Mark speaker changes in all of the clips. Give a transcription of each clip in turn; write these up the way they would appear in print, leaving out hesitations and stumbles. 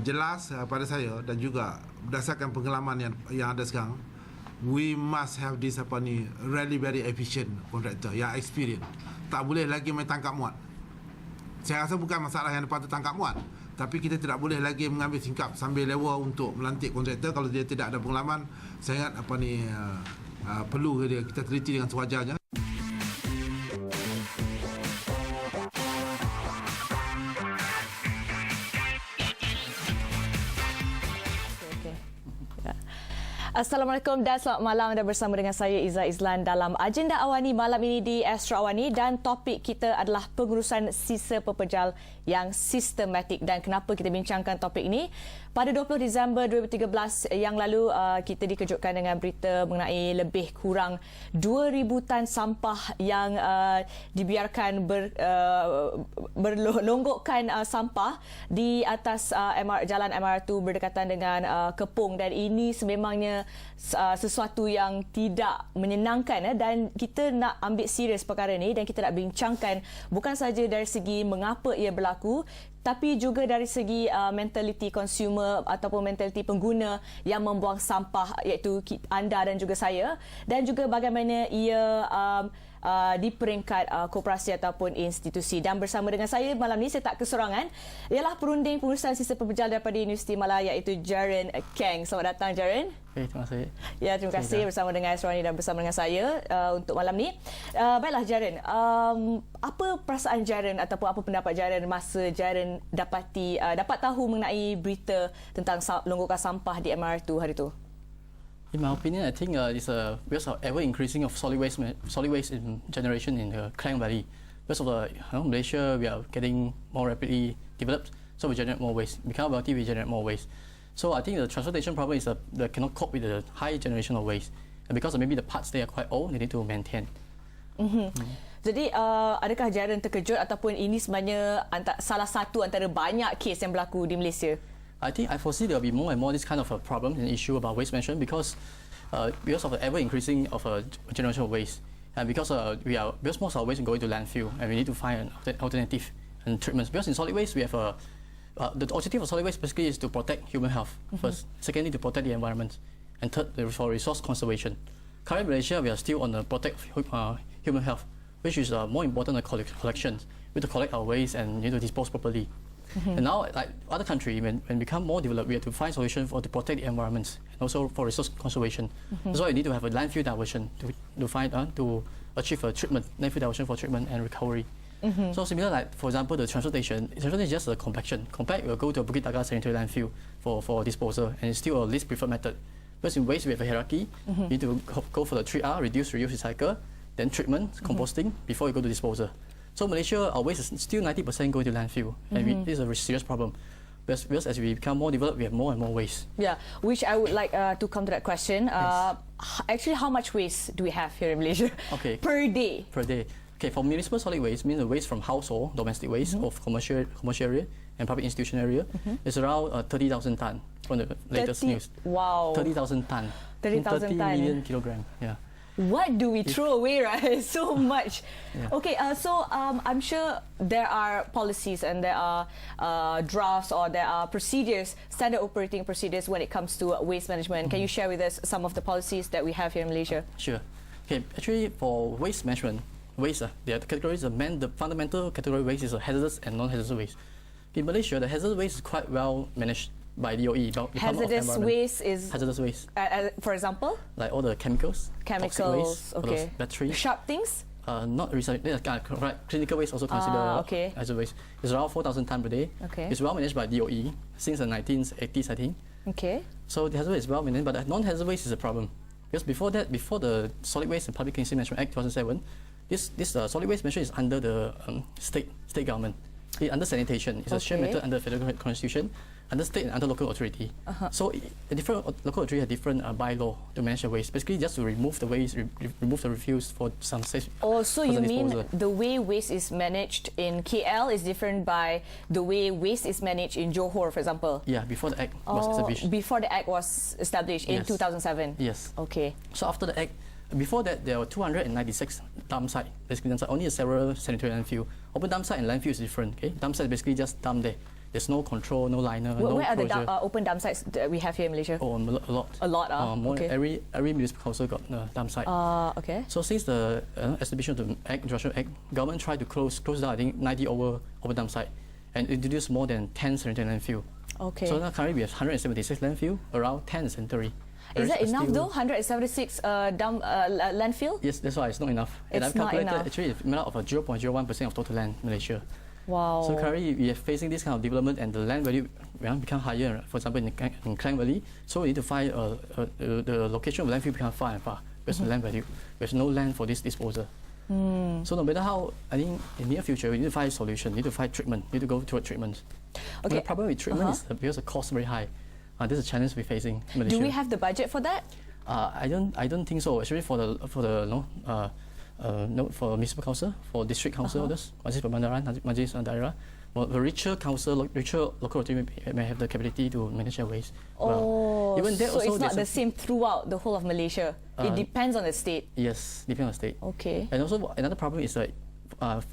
Speaker 1: jelas pada saya dan juga berdasarkan pengalaman yang ada sekarang, we must have this really very efficient contractor yang experience. Tak boleh lagi main tangkap muat. Saya rasa bukan masalah yang patut tangkap muat, tapi kita tidak boleh lagi mengambil sikap sambil lewa untuk melantik kontraktor kalau dia tidak ada pengalaman. Saya ingat perlu kita teliti dengan sewajarnya.
Speaker 2: Assalamualaikum dan selamat malam. Anda bersama dengan saya Izzah Izlan dalam agenda Awani malam ini di Astro Awani, dan topik kita adalah pengurusan sisa pepejal yang sistematik. Dan kenapa kita bincangkan topik ini? Pada 20 Disember 2013 yang lalu, kita dikejutkan dengan berita mengenai lebih kurang 2,000 tan sampah yang dibiarkan berlonggokkan sampah di atas jalan MR2 berdekatan dengan Kepung, dan ini sememangnya sesuatu yang tidak menyenangkan, dan kita nak ambil serius perkara ini dan kita nak bincangkan bukan saja dari segi mengapa ia berlaku, tapi juga dari segi mentaliti consumer ataupun mentaliti pengguna yang membuang sampah, iaitu anda dan juga saya, dan juga bagaimana ia di peringkat koperasi ataupun institusi. Dan bersama dengan saya malam ini, saya tak kesorangan, ialah perunding pengurusan sisa pepejal daripada Universiti Malaya, iaitu Jaren Keng. Selamat datang, Jaren.
Speaker 3: Okay, terima kasih.
Speaker 2: Ya, terima kasih bersama dengan Asrani dan bersama dengan saya untuk malam ni. Baiklah, Jaren. Apa perasaan Jaren ataupun apa pendapat Jaren masa Jaren dapat tahu mengenai berita tentang longgokan sampah di MR2 hari itu?
Speaker 3: In my opinion, I think it's because of ever increasing of solid waste in generation in the Klang Valley. Because of Malaysia, we are getting more rapidly developed, so we generate more waste. Become wealthy, we generate more waste. So I think the transportation problem is they cannot cope with the high generation of waste, and because of maybe the parts they are quite old, they need to maintain.
Speaker 2: Jadi, adakah Jaren terkejut ataupun ini sebenarnya salah satu antara banyak kes yang berlaku di Malaysia?
Speaker 3: I think I foresee there will be more and more this kind of a problem and issue about waste management because of the ever increasing of a generation of waste, and because most of our waste is going to landfill, and we need to find an alternative and treatments. Because in solid waste we have the objective of solid waste basically is to protect human health first, secondly to protect the environment, and third for resource conservation. Currently in Malaysia we are still on the protect human health, which is more important than collection. We have to collect our waste and need to dispose properly. And now, like other countries, when become more developed, we have to find solutions to protect the environment and also for resource conservation. That's why we need to have a landfill diversion to achieve a treatment, landfill diversion for treatment and recovery. So similar, like for example, the transportation is just a compaction. Compact will go to a Bukit Daga sanitary landfill for disposal, and it's still a least preferred method. Because in waste we have a hierarchy. You need to go for the 3R: reduce, reuse, recycle, then treatment, composting before you go to disposal. So Malaysia, our waste is still 90% going to landfill, and this is a serious problem. Because as we become more developed, we have more and more waste.
Speaker 2: Yeah, which I would like to come to that question. Yes. Actually, how much waste do we have here in Malaysia per day?
Speaker 3: Per day. Okay, for municipal solid waste, means the waste from household, domestic waste, of commercial area and public institution area, is around 30,000 ton from the latest news.
Speaker 2: Wow.
Speaker 3: 30,000 ton.
Speaker 2: 30,000
Speaker 3: 30
Speaker 2: ton.
Speaker 3: million kilogram. Yeah.
Speaker 2: What do we throw away, right? So much.
Speaker 3: Yeah.
Speaker 2: Okay, so I'm sure there are policies and there are drafts or there are procedures, standard operating procedures when it comes to waste management. Can you share with us some of the policies that we have here in Malaysia?
Speaker 3: Sure. Okay, actually for waste management, there are categories. The fundamental category waste is a hazardous and non-hazardous waste. In Malaysia, the hazardous waste is quite well managed by DOE.
Speaker 2: Hazardous waste is
Speaker 3: hazardous waste.
Speaker 2: For example,
Speaker 3: like all the chemicals, toxic waste,
Speaker 2: okay,
Speaker 3: battery,
Speaker 2: sharp things.
Speaker 3: Not recycled. Right. Clinical waste also considered hazardous waste. It's around 4,000 ton per day.
Speaker 2: Okay.
Speaker 3: It's well managed by DOE since the 1980s, I think.
Speaker 2: Okay.
Speaker 3: So the hazardous waste is well managed, but the non-hazardous waste is a problem because before the Solid Waste and Public Cleansing Management Act 2007, this solid waste management is under the state government. Under sanitation, it's a shared method under federal constitution, under state and under local authority. So the different local authority have different bylaw to manage the waste. Basically, just to remove the waste, remove the refuse for some safe.
Speaker 2: Oh, so you mean the way waste is managed in KL is different by the way waste is managed in Johor, for example?
Speaker 3: Yeah, before the act was established.
Speaker 2: Before the act was established in 2007.
Speaker 3: Yes.
Speaker 2: Okay.
Speaker 3: So after the act. Before that, there were 296 dump sites. Basically, dump site, only several sanitary landfill. Open dump site and landfill is different. Okay, dump site is basically just dump there. There's no control, no liner, no
Speaker 2: Where are the
Speaker 3: closure.
Speaker 2: open dump sites that we have here in Malaysia?
Speaker 3: Oh, a lot.
Speaker 2: A lot,
Speaker 3: More,
Speaker 2: okay.
Speaker 3: Every municipal council got a dump site.
Speaker 2: Okay.
Speaker 3: So since the establishment of the Industrial Act, government tried to close down, I think, 90 over dump site and introduce more than 10 sanitary landfill.
Speaker 2: Okay.
Speaker 3: So now currently we have 176 landfill, around 10 sanitary.
Speaker 2: Is that
Speaker 3: Rest are
Speaker 2: enough
Speaker 3: still-
Speaker 2: though? 176 landfill?
Speaker 3: Yes, that's why it's not enough. And
Speaker 2: It's
Speaker 3: I've
Speaker 2: not
Speaker 3: calculated
Speaker 2: enough.
Speaker 3: actually it's made up of 0.01% of total land in Malaysia.
Speaker 2: Wow.
Speaker 3: So currently we are facing this kind of development and the land value become higher. For example, in Klang Valley, so we need to find the location of landfill become far and far. There's the land value. There's no land for this disposal. So no matter how, I think in the near future we need to find a solution. We need to find treatment. We need to go toward treatment. But
Speaker 2: Okay.
Speaker 3: the problem with treatment is because the cost is very high. This is a challenge we're facing in Malaysia.
Speaker 2: Do we have the budget for that?
Speaker 3: I don't think so. Actually, for the for municipal council, for district council, Majlis Perbandaran, Majlis Daerah, well, the richer council, richer local authority may have the capability to manage their waste.
Speaker 2: Oh,
Speaker 3: even that
Speaker 2: so
Speaker 3: also
Speaker 2: it's not the
Speaker 3: there's
Speaker 2: same throughout the whole of Malaysia. It depends on the state.
Speaker 3: Yes, depending on the state.
Speaker 2: Okay.
Speaker 3: And also another problem is that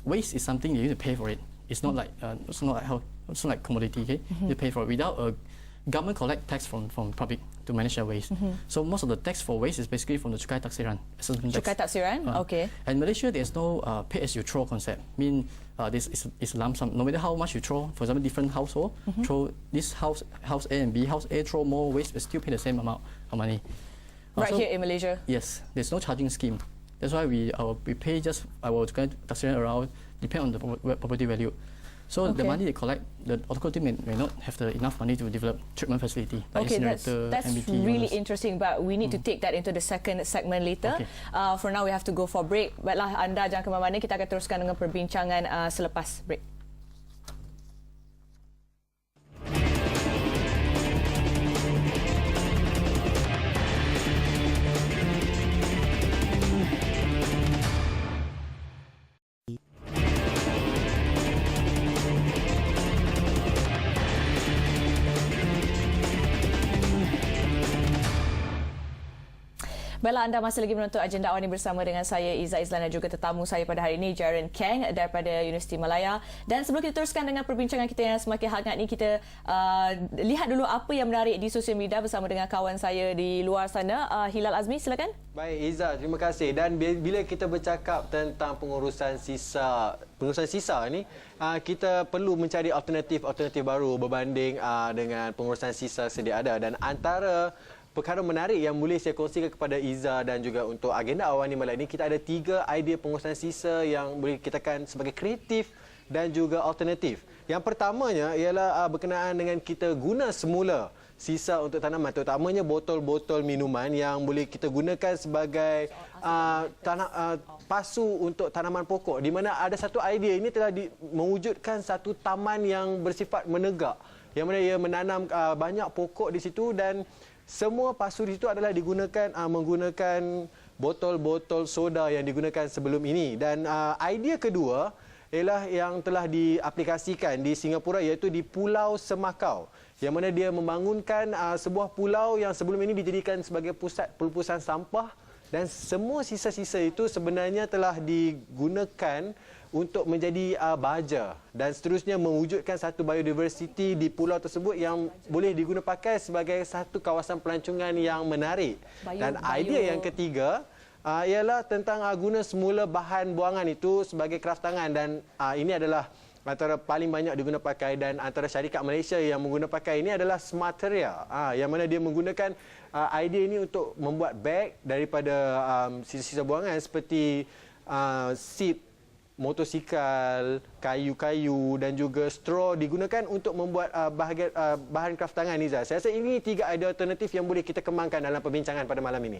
Speaker 3: waste is something you need to pay for it. It's not like it's not like commodity. Okay, you pay for it without a government collect tax from public to manage their waste. So most of the tax for waste is basically from the Cukai Taksiran.
Speaker 2: Cukai taksiran? Okay.
Speaker 3: And in Malaysia, there's no pay as you throw concept. This is lump sum. No matter how much you throw, for example, different household throw this house A and B. House A throw more waste, but still pay the same amount of money.
Speaker 2: Right here in Malaysia.
Speaker 3: Yes, there's no charging scheme. That's why we pay just our Cukai Taksiran around depend on the property value. So the money they collect, the authority may not have enough money to develop treatment facility. Like
Speaker 2: Okay,
Speaker 3: incinerator,
Speaker 2: that's
Speaker 3: MBT,
Speaker 2: really
Speaker 3: all those.
Speaker 2: interesting, but we need to take that into the second segment later.
Speaker 3: Okay.
Speaker 2: For now, we have to go for break. Baiklah, anda jangan ke mana-mana. Kita akan teruskan dengan perbincangan selepas break. Baiklah, anda masih lagi menonton Agenda Awal ini bersama dengan saya, Iza Izlan, dan juga tetamu saya pada hari ini, Jaren Kang daripada Universiti Malaya. Dan sebelum kita teruskan dengan perbincangan kita yang semakin hangat ni, kita lihat dulu apa yang menarik di sosial media bersama dengan kawan saya di luar sana. Hilal Azmi, silakan.
Speaker 4: Baik, Iza, terima kasih. Dan bila kita bercakap tentang pengurusan sisa ni, kita perlu mencari alternatif baru berbanding dengan pengurusan sisa sedia ada. Dan antara perkara menarik yang boleh saya kongsikan kepada Iza dan juga untuk agenda awal ni malam ini, kita ada 3 idea pengurusan sisa yang boleh kita katakan sebagai kreatif dan juga alternatif. Yang pertamanya ialah berkenaan dengan kita guna semula sisa untuk tanaman, terutamanya botol-botol minuman yang boleh kita gunakan sebagai pasu untuk tanaman pokok, di mana ada satu idea ini telah mewujudkan satu taman yang bersifat menegak, yang mana ia menanam banyak pokok di situ dan semua pasu di situ adalah digunakan menggunakan botol-botol soda yang digunakan sebelum ini. Dan idea kedua ialah yang telah diaplikasikan di Singapura, iaitu di Pulau Semakau, yang mana dia membangunkan sebuah pulau yang sebelum ini dijadikan sebagai pusat pelupusan sampah, dan semua sisa-sisa itu sebenarnya telah digunakan untuk menjadi baja dan seterusnya mewujudkan satu biodiversity di pulau tersebut yang boleh diguna pakai sebagai satu kawasan pelancongan yang menarik. Dan idea yang ketiga ialah tentang guna semula bahan buangan itu sebagai kraftangan, dan ini adalah antara paling banyak diguna pakai, dan antara syarikat Malaysia yang mengguna pakai ini adalah Smarteria, yang mana dia menggunakan idea ini untuk membuat beg daripada sisa-sisa buangan seperti sip motosikal, kayu-kayu dan juga straw digunakan untuk membuat bahan kraftangan, Iza. Saya rasa ini 3 idea alternatif yang boleh kita kembangkan dalam perbincangan pada malam ini.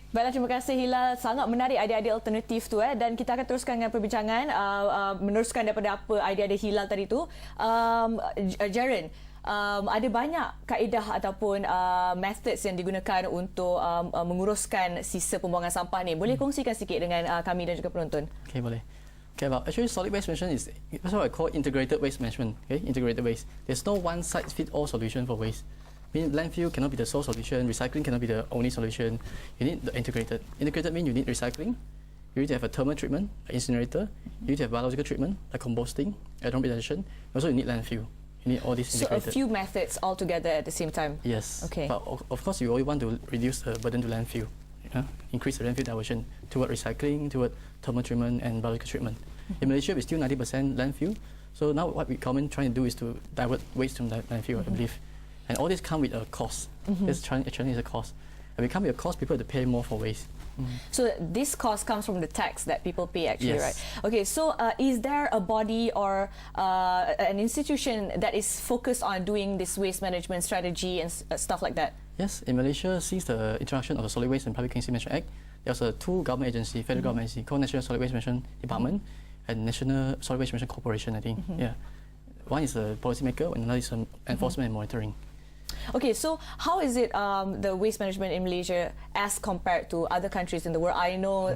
Speaker 2: Baiklah, terima kasih Hilal. Sangat menarik idea-idea alternatif tu dan kita akan teruskan dengan perbincangan meneruskan daripada apa idea-idea Hilal tadi tu. Jaren, ada banyak kaedah ataupun methods yang digunakan untuk menguruskan sisa pembuangan sampah ni. Boleh kongsikan sikit dengan kami dan juga penonton?
Speaker 3: Okay, boleh. Okay, about actually solid waste management is that's what I call integrated waste management. Okay, integrated waste. There's no one size fit all solution for waste. Mean landfill cannot be the sole solution. Recycling cannot be the only solution. You need the integrated. Integrated means you need recycling, you You need to have a thermal treatment, like incinerator. You need to have biological treatment, like composting, anaerobic digestion. Also, you need landfill. You need all these
Speaker 2: So
Speaker 3: integrated.
Speaker 2: a few methods all together at the same time.
Speaker 3: Yes.
Speaker 2: Okay.
Speaker 3: But of course, you always want to reduce the burden to landfill. Increase the landfill diversion toward recycling, toward thermal treatment and biological treatment. In Malaysia, we still 90% landfill. So now what we government trying to do is to divert waste from that landfill, I believe. And all this come with a cost. This actually is a cost. And we come with a cost, people have to pay more for waste.
Speaker 2: So this cost comes from the tax that people pay actually,
Speaker 3: Yes.
Speaker 2: right? Okay, so is there a body or an institution that is focused on doing this waste management strategy and stuff like that?
Speaker 3: Yes, in Malaysia, since the introduction of the Solid Waste and Public Cleansing Management Act, there's two government agency, federal government agency, called National Solid Waste Management Department and National Solid Waste Management Corporation, I think. Yeah. One is a policymaker and another is enforcement and monitoring.
Speaker 2: Okay, so how is it the waste management in Malaysia as compared to other countries in the world? I know,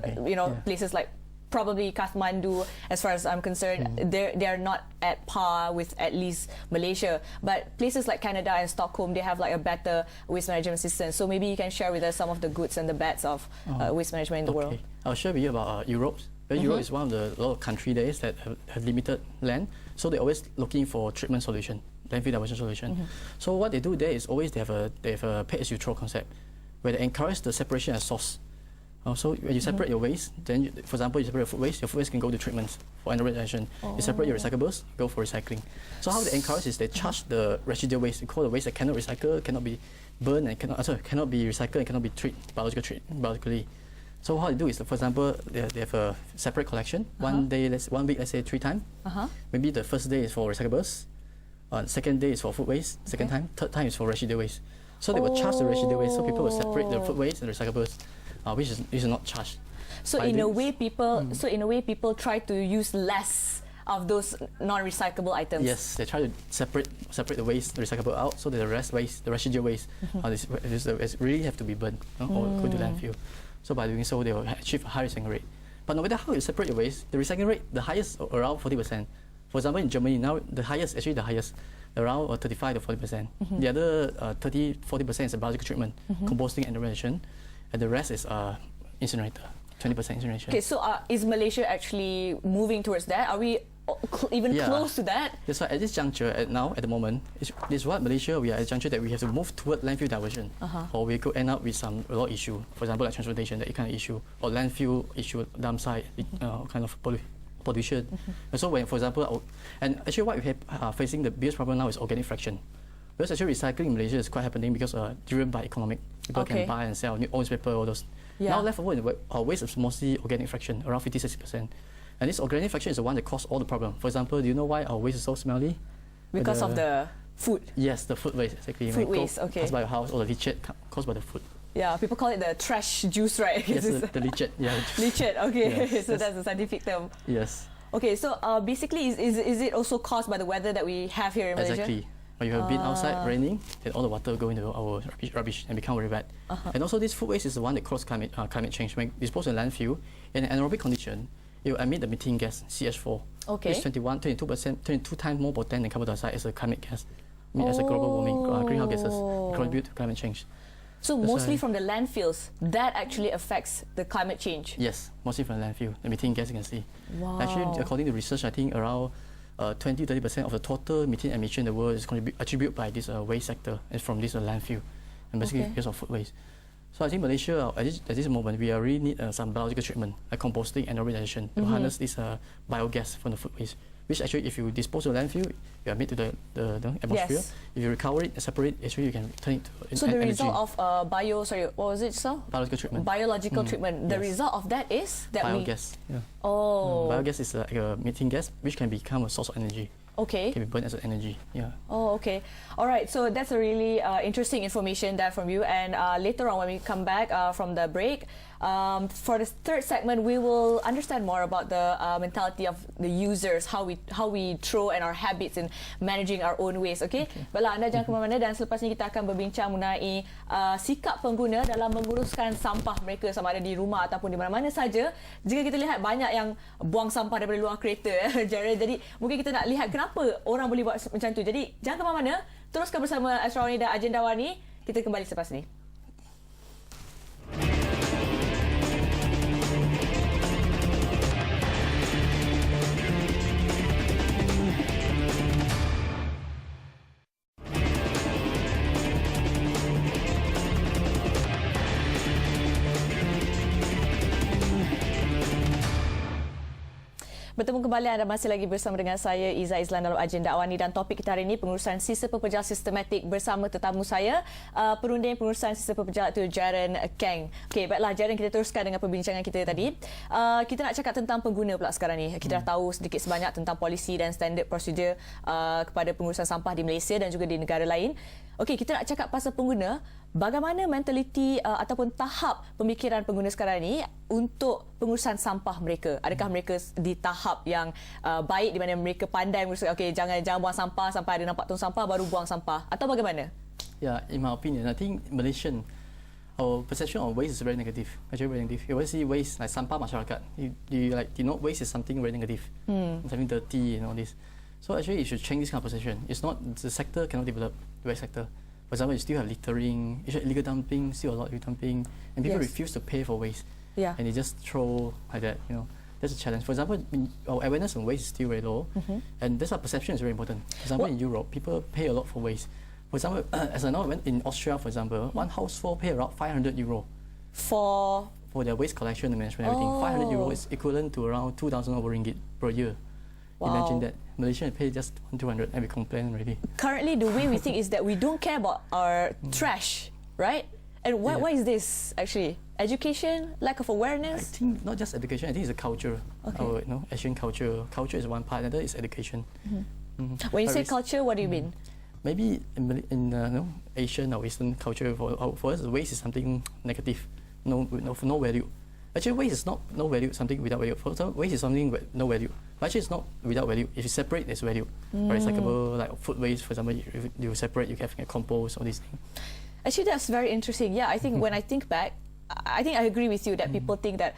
Speaker 2: places like probably Kathmandu, as far as I'm concerned, they're not at par with at least Malaysia. But places like Canada and Stockholm, they have like a better waste management system. So maybe you can share with us some of the goods and the bads of waste management in the world.
Speaker 3: I'll share with you about Europe. Europe is one of the lot of country there that have limited land, so they're always looking for treatment solution, landfill diversion solution. So what they do there is always they have a pay-as-you-throw concept, where they encourage the separation at source. So when you separate your waste, then for example, you separate your food waste can go to treatments for anaerobic digestion. You separate your recyclables, go for recycling. So how they encourage is they charge the residual waste. We call the waste that cannot recycle, cannot be burned, and cannot be recycled and cannot be biologically. So what they do is, for example, they have a separate collection. 1 week, let's say 3 times. Maybe the first day is for recyclables, second day is for food waste, second time, third time is for residual waste. So they will charge the residual waste. So people will separate the food waste and the recyclables, which is not charged.
Speaker 2: So in a way, people try to use less of those non-recyclable items.
Speaker 3: Yes, they try to separate the waste, the recyclable out, so that the residual waste, really have to be burned or go to landfill. So by doing so, they will achieve a high recycling rate. But no matter how you separate your waste, the recycling rate, the highest around 40%. For example, in Germany now, the highest, around 35 to 40%. The other 30-40% is biological treatment, composting and irrigation, and the rest is incinerator, 20% incineration.
Speaker 2: Okay, so is Malaysia actually moving towards that? Are we even close to that?
Speaker 3: That's why at this juncture, at the moment, this what Malaysia, we are at a juncture that we have to move toward landfill diversion, or we could end up with a lot of issue. For example, like transportation, that kind of issue, or landfill issue, dump site, kind of pollution. And so when, for example, and actually what we have facing the biggest problem now is organic fraction. Because actually recycling in Malaysia is quite happening because driven by economic. People can buy and sell orange paper, all those. Now left over, our waste is mostly organic fraction, around 50-60%. And this organic fraction is the one that causes all the problem. For example, do you know why our waste is so smelly?
Speaker 2: Because of the food.
Speaker 3: Yes, the food waste, exactly.
Speaker 2: Food waste, okay.
Speaker 3: Caused by your house, or the leachate caused by the food.
Speaker 2: Yeah, people call it the trash juice, right?
Speaker 3: Yes, the leachate. Yeah,
Speaker 2: leachate, okay.
Speaker 3: Yes,
Speaker 2: So that's the scientific term.
Speaker 3: Yes.
Speaker 2: Okay, so basically, is it also caused by the weather that we have here in Malaysia?
Speaker 3: Exactly. When you have been outside raining, then all the water go into our rubbish and become very bad. And also, this food waste is the one that causes climate change. When disposed in landfill, in an anaerobic condition, it will emit the methane gas, CH4.
Speaker 2: Okay.
Speaker 3: Which is 22 times more potent than carbon dioxide as a climate gas. As a global warming, greenhouse gases contribute to climate change.
Speaker 2: So mostly from the landfills, that actually affects the climate change?
Speaker 3: Yes, mostly from the landfill, the methane gas you can see.
Speaker 2: Wow.
Speaker 3: Actually, according to research, I think around 20-30% of the total methane emission in the world is attributed by this waste sector and from this landfill, and basically because of food waste. So I think Malaysia, at this moment, we really need some biological treatment, like composting and anaerobic digestion, to harness this biogas from the food waste. Which actually, if you dispose of landfill, you emit to the atmosphere.
Speaker 2: Yes.
Speaker 3: If you recover it and separate, actually you can turn it to
Speaker 2: So the
Speaker 3: energy.
Speaker 2: result of what was it, sir?
Speaker 3: Biological treatment.
Speaker 2: Biological treatment. The
Speaker 3: Yes.
Speaker 2: result of that is that
Speaker 3: Biogas. Yeah. Biogas is like a methane gas, which can become a source of energy.
Speaker 2: Okay.
Speaker 3: Can be burned as an energy. Yeah.
Speaker 2: Oh, okay. All right. So that's a really interesting information there from you. And later on, when we come back from the break, for the third segment, we will understand more about the mentality of the users, how we throw and our habits in managing our own waste. Okay. Baiklah, anda jangan ke mana-mana, dan selepas ini kita akan berbincang mengenai sikap pengguna dalam menguruskan sampah mereka, sama ada di rumah ataupun di mana-mana saja. Jika kita lihat banyak yang buang sampah daripada luar kereta, Jared. Jadi mungkin kita nak lihat kenapa orang boleh buat macam tu. Jadi jangan ke mana-mana, teruskan bersama Asrawani dan Agenda Wani. Kita kembali selepas ini. Bertemu kembali, anda masih lagi bersama dengan saya Iza Izlan dalam Agenda Awani, dan topik kita hari ini pengurusan sisa pepejal sistematik bersama tetamu saya, perunding pengurusan sisa pepejal itu Jaren Kang. Okey, baiklah Jaren, kita teruskan dengan perbincangan kita tadi. Kita nak cakap tentang pengguna pula sekarang ni. Kita dah tahu sedikit sebanyak tentang polisi dan standard prosedur kepada pengurusan sampah di Malaysia dan juga di negara lain. Okey, kita nak cakap pasal pengguna. Bagaimana mentaliti ataupun tahap pemikiran pengguna sekarang ini untuk pengurusan sampah mereka? Adakah mereka di tahap yang baik di mana mereka pandai mengurus, okey, jangan buang sampah sampai ada nampak tong sampah baru buang sampah, atau bagaimana?
Speaker 3: Yeah, in my opinion, I think Malaysian, our perception of waste is very negative. Actually, very negative. You always see waste like sampah masyarakat. You know, waste is something very negative, something dirty and all this. So actually, you should change this kind of perception. It's not, the sector cannot develop, the waste sector. For example, you still have littering, illegal dumping, still a lot of illegal dumping, and people refuse to pay for waste.
Speaker 2: Yeah.
Speaker 3: And they just throw like that, you know. That's a challenge. For example, our awareness on waste is still very low, and that's why perception is very important. For example, in Europe, people pay a lot for waste. For example, as I know, in Austria, for example, one household pay around €500
Speaker 2: For
Speaker 3: their waste collection and management, everything. €500 is equivalent to around 2,000 ringgit per year.
Speaker 2: Wow.
Speaker 3: Imagine that. Malaysia pay just 200 and we complain already.
Speaker 2: Currently, the way we think is that we don't care about our trash, right? And why is this actually? Education, lack of
Speaker 3: I
Speaker 2: awareness?
Speaker 3: think not just education, I think it's a culture.
Speaker 2: Okay.
Speaker 3: Our Asian culture. Culture is one part, another is education.
Speaker 2: When you
Speaker 3: But
Speaker 2: say culture, what do you mean?
Speaker 3: maybe in Asian or Western culture, for us, waste is something negative, no value. Actually, waste is not no value, something without value. For example, waste is something with no value. But actually, it's not without value. If you separate, there's value. Recyclable, like food waste, for example, you separate, you can compost, all these things.
Speaker 2: Actually, that's very interesting. Yeah, I think when I think back, I think I agree with you that people think that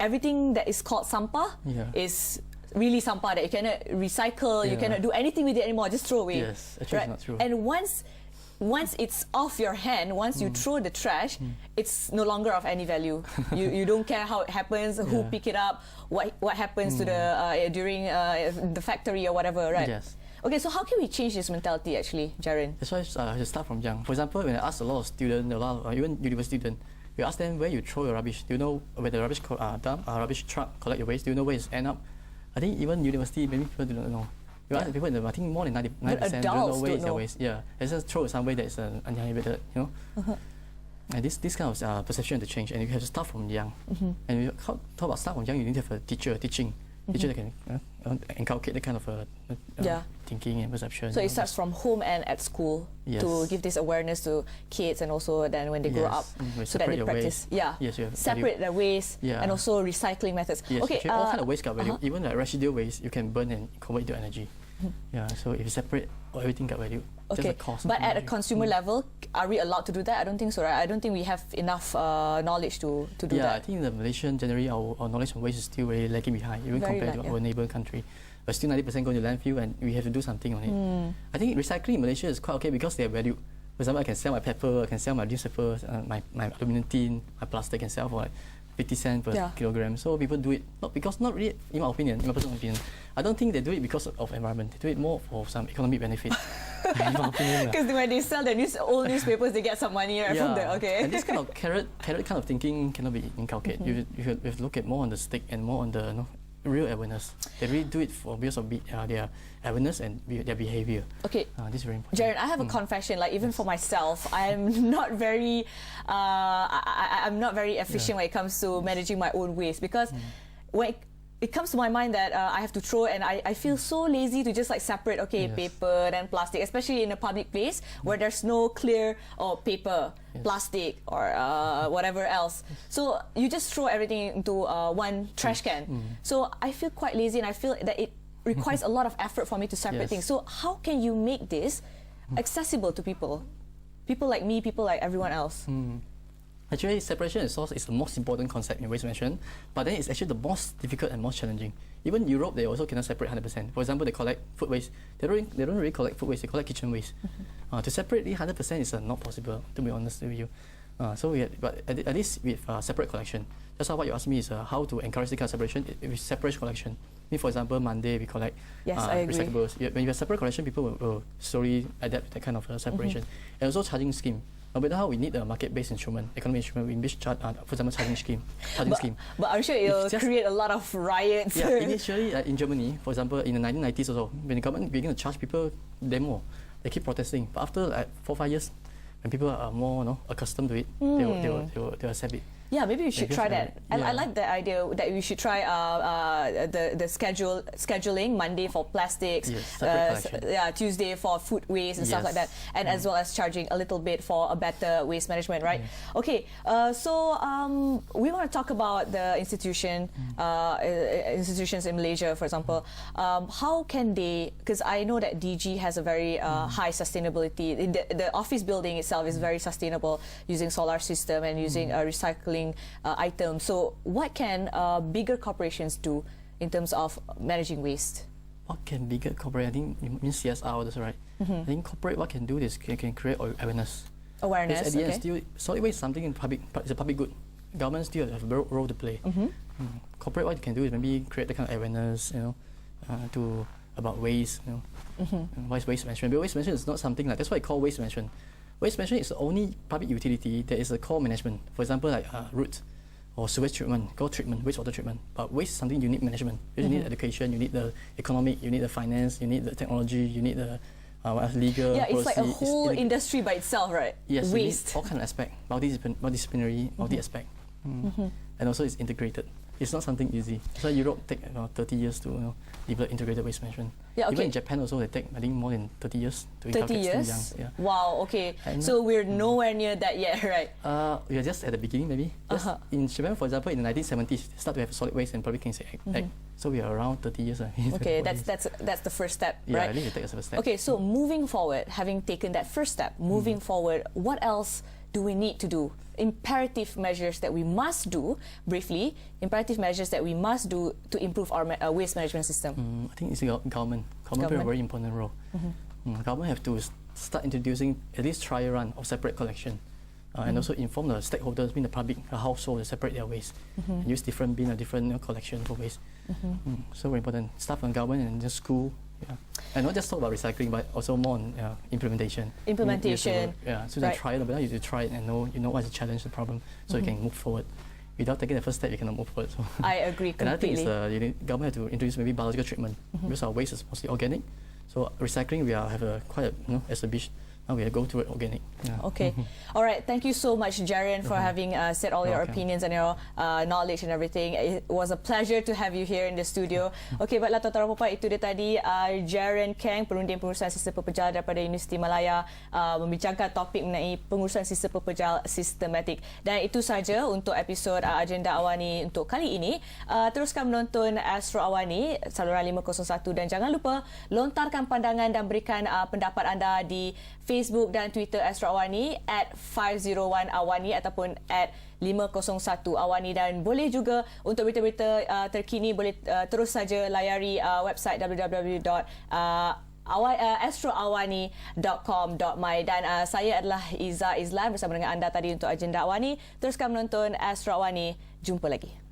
Speaker 2: everything that is called sampah is really sampah, that you cannot recycle, you cannot do anything with it anymore, just throw away.
Speaker 3: Yes, actually it's not true.
Speaker 2: And once it's off your hand, once you throw the trash, it's no longer of any value. You don't care how it happens, who pick it up, what happens to the during the factory or whatever, right?
Speaker 3: Yes.
Speaker 2: Okay, so how can we change this mentality actually, Jaren?
Speaker 3: That's why I should start from young. For example, when I ask a lot of students, even university students, we ask them where you throw your rubbish. Do you know where the rubbish rubbish truck collect your waste? Do you know where it's end up? I think even university, many people do not know. You ask people, I think more than 90% don't know where is their waste. Yeah, they just throw it somewhere that is uninhabited, you know. And this kind of perception to change, and you have to start from young. And you talk about start from young, you need to have a teacher teaching that can inculcate that kind of thinking and perception.
Speaker 2: So it starts from home and at school to give this awareness to kids, and also then when they grow up, so that they practice. Separate their waste and also recycling methods.
Speaker 3: Yes,
Speaker 2: okay,
Speaker 3: all kind of waste got value. Even like residual waste, you can burn and convert it to energy. Yeah, so if you separate, everything got value.
Speaker 2: Okay, but at a consumer level, are we allowed to do that? I don't think so, right? I don't think we have enough knowledge to do that.
Speaker 3: Yeah, I think the Malaysian, generally, our knowledge on waste is still very lagging behind, even compared to our neighbouring country. But still 90% going to landfill, and we have to do something on it. I think recycling in Malaysia is quite okay because they have value. For example, I can sell my pepper, I can sell my newspaper, my aluminum tin, my plastic can sell for like 50 cents per kilogram. So people do it not really, in my opinion, in my personal opinion. I don't think they do it because of environment. They do it more for some economic benefit. In my opinion.
Speaker 2: Because when they sell the old newspapers, they get some money from there. Okay.
Speaker 3: And this kind of carrot kind of thinking cannot be inculcated. You have to look at more on the stick and more on the real awareness. They really do it because of their awareness and their behavior.
Speaker 2: Okay.
Speaker 3: This is very important.
Speaker 2: Jaren, I have a confession. Like even for myself, I'm not very, I'm not very efficient when it comes to managing my own waste, because when it comes to my mind that I have to throw, and I feel so lazy to just like separate, paper and plastic, especially in a public place where there's no clear paper, plastic, or whatever else. So you just throw everything into one trash can. So I feel quite lazy, and I feel that it requires a lot of effort for me to separate things. So how can you make this accessible to people? People like me, people like everyone else.
Speaker 3: Actually, separation and source is the most important concept in waste management, but then it's actually the most difficult and most challenging. Even Europe, they also cannot separate 100%. For example, they collect food waste. They don't really collect food waste, they collect kitchen waste. To separate it 100% is not possible, to be honest with you. But at least with separate collection. That's what you asked me is how to encourage the kind of separation with separate collection. For example, Monday we collect recyclables. When you have separate collection, people will slowly adapt to that kind of separation. And also charging scheme. But now we need a market-based instrument, economic instrument, in which, for example, charging scheme.
Speaker 2: But I'm sure it'll create a lot of riots.
Speaker 3: Yeah, initially in Germany, for example, in the 1990s also, when the government began to charge people demo, they keep protesting. But after like 4 or 5 years, when people are more accustomed to it, they will accept it.
Speaker 2: Yeah, maybe we should try that. I like the idea that we should try the scheduling Monday for plastics, Tuesday for food waste and stuff like that, and as well as charging a little bit for a better waste management, right? Okay, so we want to talk about the institutions in Malaysia, for example. How can they? Because I know that DG has a very high sustainability. The office building itself is very sustainable, using solar system and using recycling items. So what can bigger corporations do in terms of managing waste?
Speaker 3: What can bigger corporate? I think you mean CSR, that's right. I think corporate what can do is can create awareness.
Speaker 2: Awareness.
Speaker 3: At the end, still solid waste is something in public. It's a public good. Government still have a role to play. Corporate what you can do is maybe create the kind of awareness, about waste. What is waste management? But waste management is not something like that's why I call waste management. Waste management is the only public utility that is a core management. For example, like root or sewage treatment, wastewater treatment. But waste is something you need management. You need education, you need the economic, you need the finance, you need the technology, you need the legal.
Speaker 2: Yeah,
Speaker 3: policy.
Speaker 2: it's like a whole industry by itself, right?
Speaker 3: Yes,
Speaker 2: waste.
Speaker 3: All kind of aspect, multidisciplinary, multi-aspect, and also it's integrated. It's not something easy. So Europe take about 30 years to develop integrated waste management.
Speaker 2: Yeah, okay.
Speaker 3: Even in Japan also they take I think more than 30 years to
Speaker 2: 30 years?
Speaker 3: Yeah.
Speaker 2: Wow, okay. So we're nowhere near that yet, right?
Speaker 3: We are just at the beginning maybe. In Japan, for example, in the 1970s, they start to have solid waste and public cleansing act. So we are around 30 years.
Speaker 2: Okay, that's the first step,
Speaker 3: yeah,
Speaker 2: right?
Speaker 3: I think we take a first step.
Speaker 2: Okay, so moving forward, having taken that first step, moving forward, what else do we need to do? Imperative measures that we must do, briefly, imperative measures that we must do to improve our waste management system.
Speaker 3: I think it's government. Government play a very important role. Government have to start introducing at least trial run of separate collection. And also inform the stakeholders, the public, the household, to separate their waste. And use different bin or different collection for waste. So very important. Start from government and just school. Yeah. And not just talk about recycling, but also more on implementation.
Speaker 2: Implementation.
Speaker 3: So you try it, but now you try it and know what's the challenge, the problem, so you can move forward. Without taking the first step, you cannot move forward. So.
Speaker 2: I agree completely.
Speaker 3: Another thing is government have to introduce maybe biological treatment because our waste is mostly organic. So recycling, we have quite established. Now we go to it organic. Yeah.
Speaker 2: Okay. All right. Thank you so much, Jaren, for having said all your opinions and your knowledge and everything. It was a pleasure to have you here in the studio. Okay, baiklah tuan-tuan dan puan, itu dia tadi Jaren Kang, Perunding Pengurusan Sistem Pepejal daripada Universiti Malaya, membincangkan topik mengenai pengurusan sistem pepejal sistematik. Dan itu saja untuk episod Agenda Awani untuk kali ini. Teruskan menonton Astro Awani saluran 501 dan jangan lupa lontarkan pandangan dan berikan pendapat anda di Facebook dan Twitter Astro Awani @501 Awani ataupun @501 Awani, dan boleh juga untuk berita-berita terkini boleh terus saja layari website www.astroawani.com.my, dan saya adalah Iza Izlan bersama dengan anda tadi untuk Agenda Awani. Teruskan menonton Astro Awani. Jumpa lagi.